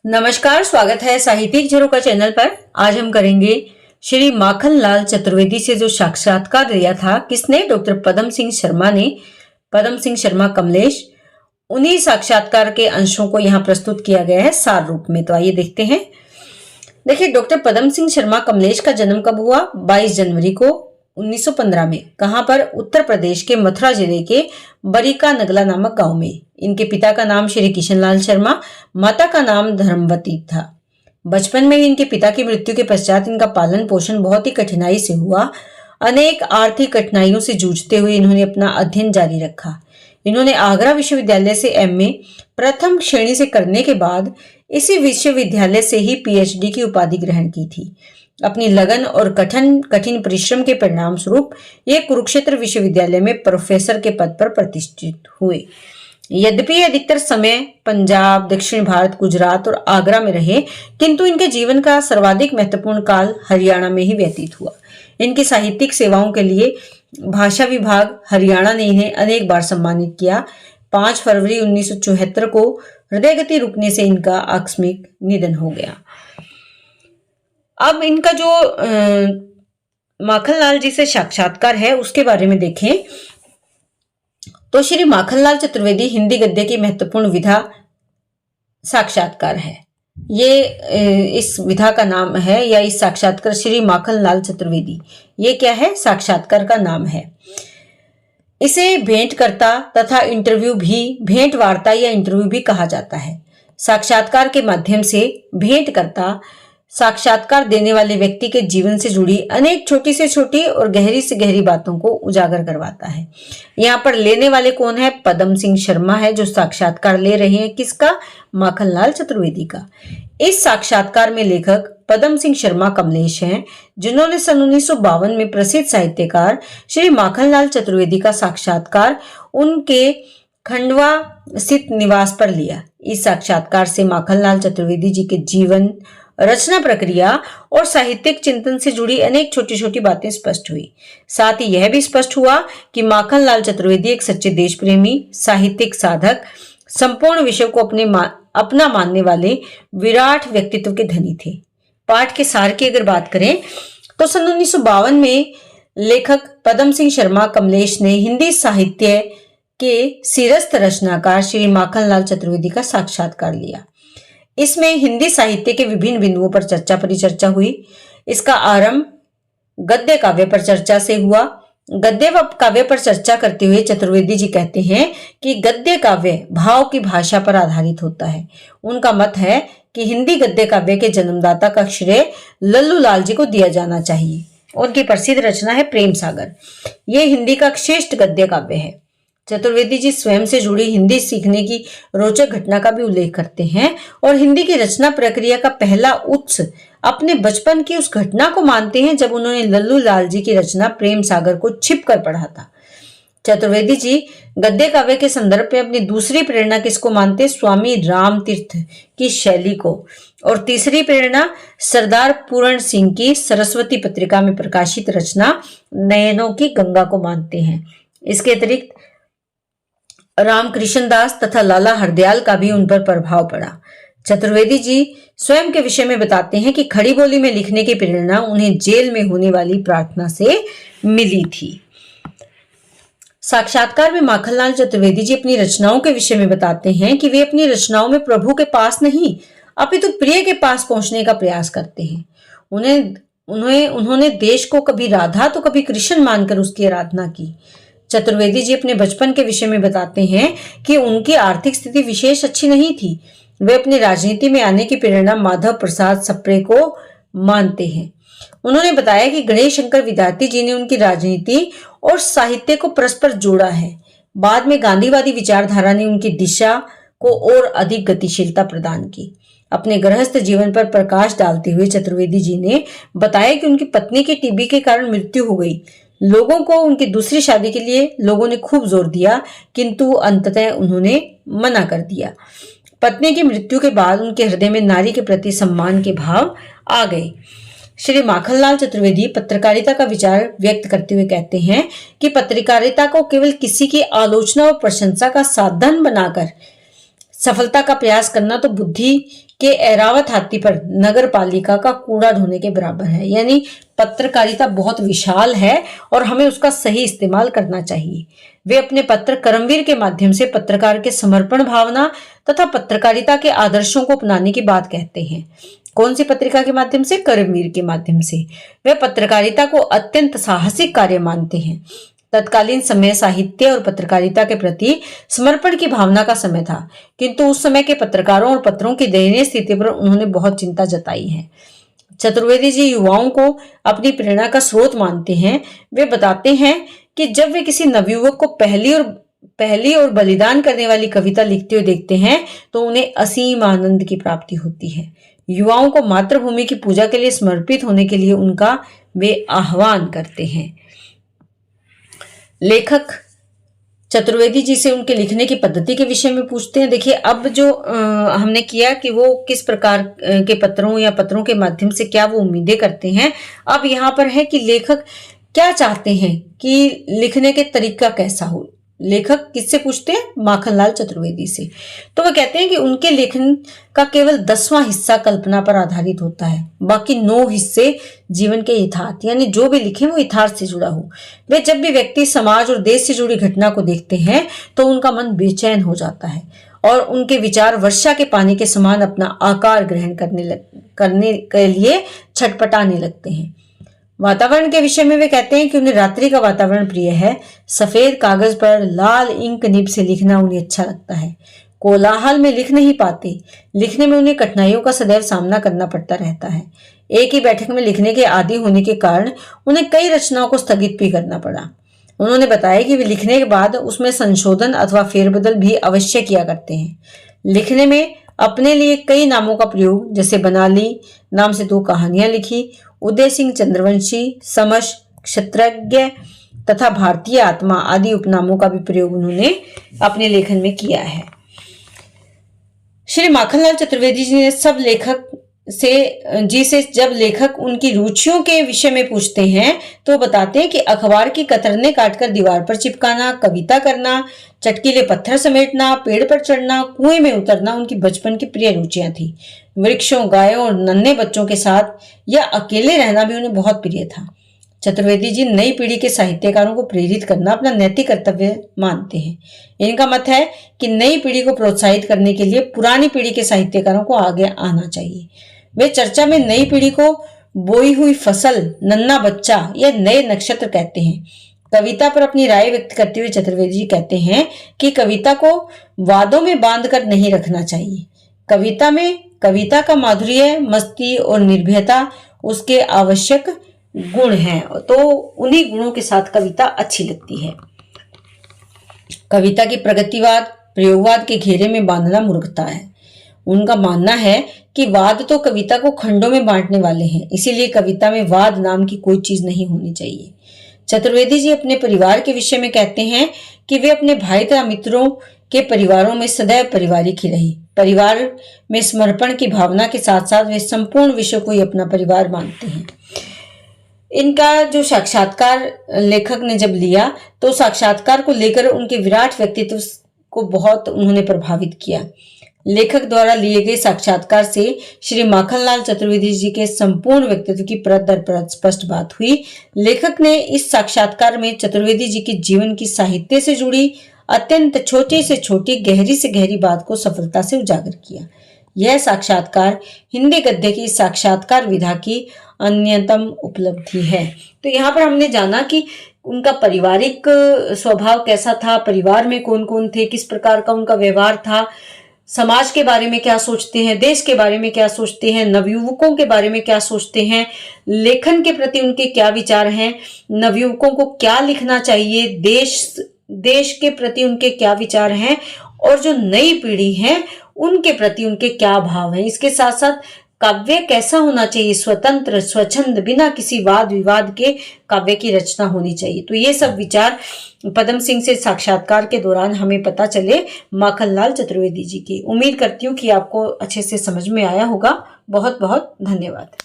नमस्कार, स्वागत है साहित्यिक झरोखा चैनल पर। आज हम करेंगे श्री माखनलाल चतुर्वेदी से जो साक्षात्कार लिया था। किसने? डॉक्टर पदम सिंह शर्मा ने। पदम सिंह शर्मा कमलेश। उन्हीं साक्षात्कार के अंशों को यहाँ प्रस्तुत किया गया है सार रूप में। तो आइए देखते हैं। देखिए, डॉक्टर पदम सिंह शर्मा कमलेश का जन्म कब हुआ? 22 जनवरी को 1915 में। कहां पर? उत्तर प्रदेश के मथुरा जिले के बरिका नगला नामक गांव में। इनके पिता का नाम श्री किशनलाल शर्मा, माता का नाम धर्मवती था। बचपन में ही इनके पिता की मृत्यु के पश्चात इनका पालन पोषण बहुत ही कठिनाई से हुआ। अनेक आर्थिक कठिनाइयों से जूझते हुए इन्होंने अपना अध्ययन जारी रखा। इन्होंने आगरा विश्वविद्यालय से एमए प्रथम श्रेणी से करने के बाद इसी विश्वविद्यालय से ही पीएचडी की उपाधि ग्रहण की थी। अपनी लगन और कठिन परिश्रम के परिणाम स्वरूप ये कुरुक्षेत्र विश्वविद्यालय में प्रोफेसर के पद पर प्रतिष्ठित हुए। यद्यपि अधिकतर समय पंजाब, दक्षिण भारत, गुजरात और आगरा में रहे, किंतु इनके जीवन का सर्वाधिक महत्वपूर्ण काल हरियाणा में ही व्यतीत हुआ। इनकी साहित्यिक सेवाओं के लिए भाषा विभाग हरियाणा ने इन्हें अनेक बार सम्मानित किया। 5 फरवरी 1974 को हृदय गति रुकने से इनका आकस्मिक निधन हो गया। अब इनका जो माखनलाल जी से साक्षात्कार है उसके बारे में देखें तो श्री माखनलाल चतुर्वेदी हिंदी गद्य की महत्वपूर्ण विधा साक्षात्कार है। ये इस विधा का नाम है, या इस साक्षात्कार श्री माखनलाल चतुर्वेदी, ये क्या है? साक्षात्कार का नाम है। इसे भेंटकर्ता तथा इंटरव्यू भी, भेंट वार्ता या इंटरव्यू भी कहा जाता है। साक्षात्कार के माध्यम से भेंटकर्ता साक्षात्कार देने वाले व्यक्ति के जीवन से जुड़ी अनेक छोटी से छोटी और गहरी से गहरी बातों को उजागर करवाता है। यहाँ पर लेने वाले कौन है? पदम सिंह शर्मा है, जो साक्षात्कार ले रहे हैं। किसका? माखनलाल चतुर्वेदी का। इस साक्षात्कार में लेखक पदम सिंह शर्मा कमलेश हैं, जिन्होंने सन 1952 में प्रसिद्ध साहित्यकार श्री माखनलाल चतुर्वेदी का साक्षात्कार उनके खंडवा स्थित निवास पर लिया। इस साक्षात्कार से माखनलाल चतुर्वेदी जी के जीवन, रचना प्रक्रिया और साहित्यिक चिंतन से जुड़ी अनेक छोटी छोटी बातें स्पष्ट हुई। साथ ही यह भी स्पष्ट हुआ कि माखनलाल चतुर्वेदी एक सच्चे देश प्रेमी, साहित्यिक साधक, संपूर्ण विषय को अपना मानने वाले विराट व्यक्तित्व के धनी थे। पाठ के सार की अगर बात करें तो सन 1952 में लेखक पदम सिंह शर्मा कमलेश ने हिंदी साहित्य के सिरस्थ रचनाकार श्री माखनलाल चतुर्वेदी का साक्षात्कार लिया। इसमें हिंदी साहित्य के विभिन्न बिंदुओं पर चर्चा परिचर्चा हुई। इसका आरंभ गद्य काव्य पर चर्चा से हुआ। गद्य काव्य पर चर्चा करते हुए चतुर्वेदी जी कहते हैं कि गद्य काव्य भाव की भाषा पर आधारित होता है। उनका मत है कि हिंदी गद्य काव्य के जन्मदाता का श्रेय लल्लू लाल जी को दिया जाना चाहिए। उनकी प्रसिद्ध रचना है प्रेम सागर। ये हिंदी का श्रेष्ठ गद्य काव्य है। चतुर्वेदी जी स्वयं से जुड़ी हिंदी सीखने की रोचक घटना का भी उल्लेख करते हैं और हिंदी की रचना प्रक्रिया का पहला उत्स अपने बचपन की उस घटना को मानते हैं जब उन्होंने लल्लू लाल जी की रचना प्रेम सागर को छिपकर पढ़ा था। चतुर्वेदी जी गद्य काव्य के संदर्भ में अपनी दूसरी प्रेरणा किसको मानते? स्वामी राम तीर्थ की शैली को। और तीसरी प्रेरणा सरदार पूरण सिंह की सरस्वती पत्रिका में प्रकाशित रचना नयनों की गंगा को मानते हैं। इसके अतिरिक्त रामकृष्ण दास तथा लाला हरदयाल का भी उन पर प्रभाव पड़ा। चतुर्वेदी जी स्वयं के विषय में बताते हैं कि खड़ी बोली में लिखने की प्रेरणा उन्हें जेल में होने वाली प्रार्थना से मिली थी। साक्षात्कार में माखनलाल चतुर्वेदी जी अपनी रचनाओं के विषय में बताते हैं कि वे अपनी रचनाओं में प्रभु के पास नहीं, अपितु प्रिय के पास पहुंचने का प्रयास करते हैं। उन्होंने देश को कभी राधा तो कभी कृष्ण मानकर उसकी आराधना की। चतुर्वेदी जी अपने बचपन के विषय में बताते हैं कि उनकी आर्थिक स्थिति विशेष अच्छी नहीं थी। वे अपनी राजनीति में आने की प्रेरणा माधव प्रसाद सप्रे को मानते हैं। उन्होंने बताया कि गणेश शंकर विद्यार्थी जी ने उनकी राजनीति और साहित्य को परस्पर जोड़ा है। बाद में गांधीवादी विचारधारा ने उनकी दिशा को और अधिक गतिशीलता प्रदान की। अपने गृहस्थ जीवन पर प्रकाश डालते हुए चतुर्वेदी जी ने बताया कि उनकी पत्नी की टीबी के कारण मृत्यु हो गई। लोगों को उनकी दूसरी शादी के लिए लोगों ने खूब जोर दिया, किंतु अंततः उन्होंने मना कर दिया। पत्नी की मृत्यु के बाद उनके हृदय में नारी के प्रति सम्मान के भाव आ गए। श्री माखनलाल चतुर्वेदी पत्रकारिता का विचार व्यक्त करते हुए कहते हैं कि पत्रकारिता को केवल किसी की आलोचना और प्रशंसा का साधन बनाकर सफलता का प्रयास करना तो बुद्धि के ऐरावत हाथी पर नगर पालिका का कूड़ा ढोने के बराबर है। यानी पत्रकारिता बहुत विशाल है और हमें उसका सही इस्तेमाल करना चाहिए। वे अपने पत्र कर्मवीर के माध्यम से पत्रकार के समर्पण भावना तथा पत्रकारिता के आदर्शों को अपनाने की बात कहते हैं। कौन सी पत्रिका के माध्यम से? कर्मवीर के माध्यम से। वे पत्रकारिता को अत्यंत साहसिक कार्य मानते हैं। तत्कालीन समय साहित्य और पत्रकारिता के प्रति समर्पण की भावना का समय था, किंतु उस समय के पत्रकारों और पत्रों की दयनीय स्थिति पर उन्होंने बहुत चिंता जताई है। चतुर्वेदी जी युवाओं को अपनी प्रेरणा का स्रोत मानते हैं। वे बताते हैं कि जब वे किसी नवयुवक को पहली और बलिदान करने वाली कविता लिखते हुए देखते हैं तो उन्हें असीम आनंद की प्राप्ति होती है। युवाओं को मातृभूमि की पूजा के लिए समर्पित होने के लिए उनका वे आह्वान करते हैं। लेखक चतुर्वेदी जी से उनके लिखने की पद्धति के विषय में पूछते हैं। देखिए, अब जो हमने किया कि वो किस प्रकार के पत्रों या पत्रों के माध्यम से क्या वो उम्मीदें करते हैं। अब यहाँ पर है कि लेखक क्या चाहते हैं कि लिखने के तरीका कैसा हो। लेखक किससे पूछते हैं? माखनलाल चतुर्वेदी से। तो वो कहते हैं कि उनके लेखन का केवल 10वां हिस्सा कल्पना पर आधारित होता है, बाकी 9 हिस्से जीवन के यथार्थ, यानी जो भी लिखे वो यथार्थ से जुड़ा हो। वे जब भी व्यक्ति, समाज और देश से जुड़ी घटना को देखते हैं तो उनका मन बेचैन हो जाता है और उनके विचार वर्षा के पानी के समान अपना आकार ग्रहण करने के लिए छटपटाने लगते हैं। वातावरण के विषय में वे कहते हैं कि उन्हें रात्रि का वातावरण प्रिय है। सफेद कागज पर लाल इंक निब से लिखना उन्हें अच्छा लगता है। कोलाहल में लिख नहीं पाते। लिखने में उन्हें कठिनाइयों का सदैव सामना करना पड़ता रहता है। एक ही बैठक में लिखने के आदी होने के कारण उन्हें कई रचनाओं को स्थगित भी करना पड़ा। उन्होंने बताया कि वे लिखने के बाद उसमें संशोधन अथवा फेरबदल भी अवश्य किया करते हैं। लिखने में अपने लिए कई नामों का प्रयोग, जैसे बनाली नाम से 2 कहानियां लिखी, उदय सिंह चंद्रवंशी, समश, क्षत्रज्ञ तथा भारतीय आत्मा आदि उपनामों का भी प्रयोग उन्होंने अपने लेखन में किया है। श्री माखनलाल चतुर्वेदी जी ने सब लेखक से जब लेखक उनकी रुचियों के विषय में पूछते हैं तो बताते हैं कि अखबार की कतरने काटकर दीवार पर चिपकाना, कविता करना, चटकीले पत्थर समेटना, पेड़ पर चढ़ना, कुएं में उतरना उनकी बचपन की प्रिय रुचियां थी। वृक्षों, गायों और नन्हे बच्चों के साथ या अकेले रहना भी उन्हें बहुत प्रिय था। चतुर्वेदी जी नई पीढ़ी के साहित्यकारों को प्रेरित करना अपना नैतिक कर्तव्य मानते हैं। इनका मत है कि नई पीढ़ी को प्रोत्साहित करने के लिए पुरानी पीढ़ी के साहित्यकारों को आगे आना चाहिए। वे चर्चा में नई पीढ़ी को बोई हुई फसल, नन्हा बच्चा या नए नक्षत्र कहते हैं। कविता पर अपनी राय व्यक्त करते हुए चतुर्वेदी जी कहते हैं कि कविता को वादों में बांधकर नहीं रखना चाहिए। कविता का माधुर्य, मस्ती और निर्भयता उसके आवश्यक गुण हैं, तो उन्हीं गुणों के साथ कविता अच्छी लगती है। कविता की प्रगतिवाद, प्रयोगवाद के घेरे में बांधना मूर्खता है। उनका मानना है कि वाद तो कविता को खंडों में बांटने वाले हैं, इसीलिए कविता में वाद नाम की कोई चीज नहीं होनी चाहिए। चतुर्वेदी जी अपने परिवार के विषय में कहते हैं कि वे अपने भाई तथा मित्रों के परिवारों में सदैव पारिवारिक ही रही। परिवार में समर्पण की भावना के साथ साथ वे संपूर्ण विश्व को ही अपना परिवार मानते हैं। इनका जो साक्षात्कार लेखक ने जब लिया तो साक्षात्कार को लेकर उनके विराट व्यक्तित्व को बहुत उन्होंने प्रभावित किया। लेखक द्वारा लिए गए साक्षात्कार से श्री माखनलाल चतुर्वेदी जी के संपूर्ण व्यक्तित्व की परत दर परत स्पष्ट बात हुई। लेखक ने इस साक्षात्कार में चतुर्वेदी जी के जीवन की साहित्य से जुड़ी अत्यंत छोटी से छोटी, गहरी से गहरी बात को सफलता से उजागर किया। यह साक्षात्कार हिंदी गद्य की साक्षात्कार विधा की अन्यतम उपलब्धि है। तो यहाँ पर हमने जाना कि उनका पारिवारिक स्वभाव कैसा था, परिवार में कौन कौन थे, किस प्रकार का उनका व्यवहार था, समाज के बारे में क्या सोचते हैं, देश के बारे में क्या सोचते हैं, नवयुवकों के बारे में क्या सोचते हैं, लेखन के प्रति उनके क्या विचार हैं, नवयुवकों को क्या लिखना चाहिए, देश के प्रति उनके क्या विचार हैं और जो नई पीढ़ी है उनके प्रति उनके क्या भाव हैं। इसके साथ साथ काव्य कैसा होना चाहिए, स्वतंत्र, स्वच्छंद, बिना किसी वाद विवाद के काव्य की रचना होनी चाहिए। तो ये सब विचार पदम सिंह से साक्षात्कार के दौरान हमें पता चले माखनलाल चतुर्वेदी जी की। उम्मीद करती हूँ कि आपको अच्छे से समझ में आया होगा। बहुत बहुत धन्यवाद।